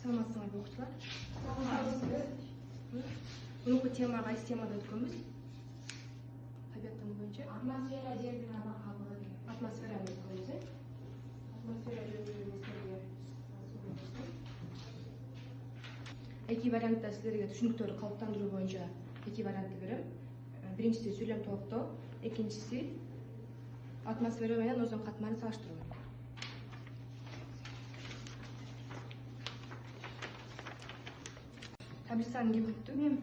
саламатсыңарбы окуучулар? Мунунку тема кайсы темада өткөнбүз? Табиаттану боюнча атмосфера жердин аба кабыгы. Атмосфераны өткөнбүз, э? Атмосфера жөнүндө эки вариантта силерге түшүнүктөрдү калыптандыруу боюнча эки вариантты берем. Биринчиси сүйлөм толуктоо, экинчиси атмосфера менен озон катмарын салыштыруу. Таблицаны ким бүттү?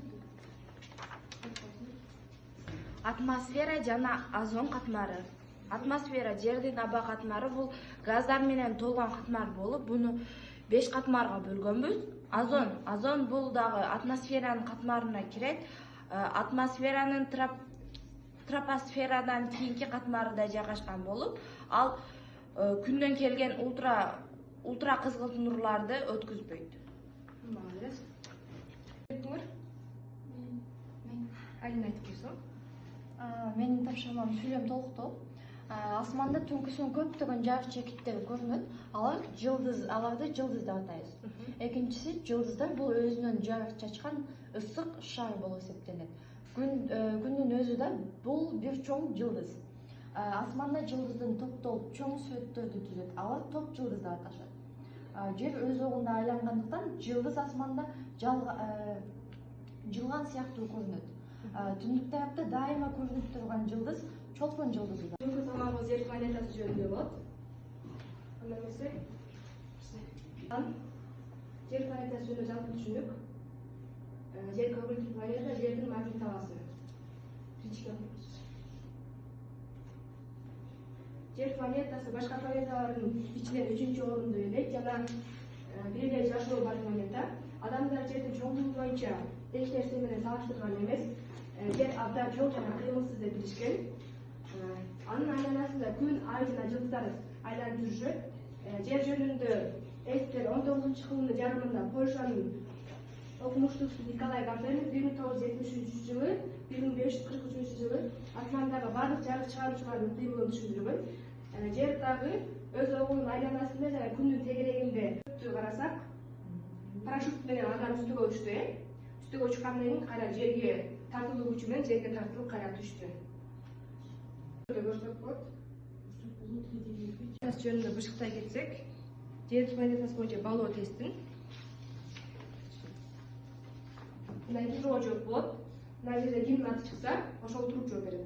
Атмосфера жана озон катмары. Атмосфера жердин аба катмары бул газдар менен толгон катмар болуп, буну 5 катмарга бөлгөнбүз. Озон бул дагы атмосферанын катмарына кирет. Атмосферанын тропосферадан кийинки катмарында жайгашкан болуп, ал күндөн келген ультра кызгылт нурларды өткүзбөйт. Молодец. Алина айтып койсоң. Менин тапшырмам сүйлөм толуктоо. Асманда түнкүсүн көптөгөн жарык чекиттери көрүнөт. Аларды жылдыз деп атайбыз. Экинчиси, жылдыздар бул өзүнөн жарык чачкан ысык шар болуп эсептелет. Күндүн өзү да бул бир чоң жылдыз. Асманда жылдыздын топтолуп чоң сүрөттөрдү түзөт. Алар топ жылдыз деп аташат. Жер өз огунда айлангандыктан жылдыз асманда жылган сыяктуу көрүнөт. Түндүк тарапта дайыма көрүнүп турган жылдыз чолпон жылдызы. Бүгүнкү салмагыбыз Жер планетасы жөнүндө болот. Анда эмесе Жер планетасы жөнүндө жалпы түшүнүк. Жер көгүлдүр планета, Жердин магнит талаасы. Жер планетасы башка планеталардын ичинен 3-орунду ээлейт жана бир эле жашоо бар планета. Адамдар Жердин чоңдугу боюнча эч нерсе менен салыштырган эмес. Жер абдан чоң жана кыймылсыз деп билишкен. Анын айланасында күн, ай жана жылдыздар айланып жүрүшөт. Жер жөнүндө эстер 19-кылымдын жарымында Польшанын окумуштуусу Николай Коперник 1973 жылы 1543 жылы асмандагы бардык жарык чыгаруучулардын кыймылын түшүндүргөн. Жер дагы өз огунун айланасында жана күндүн тегерегинде карасак, парашют менен андан үстүгө учту, Үстүгө учкандан кийин кайра жерге тартылуу күчү менен жерге тартылып кайра түштү. Көрсөк болот. Жөнүндө бышыктай кетсек, Жер планетасы боюнча балоо тестин мына турууга жооп болот. Мына жерде кимдин аты чыкса, ошол туруп жооп берет.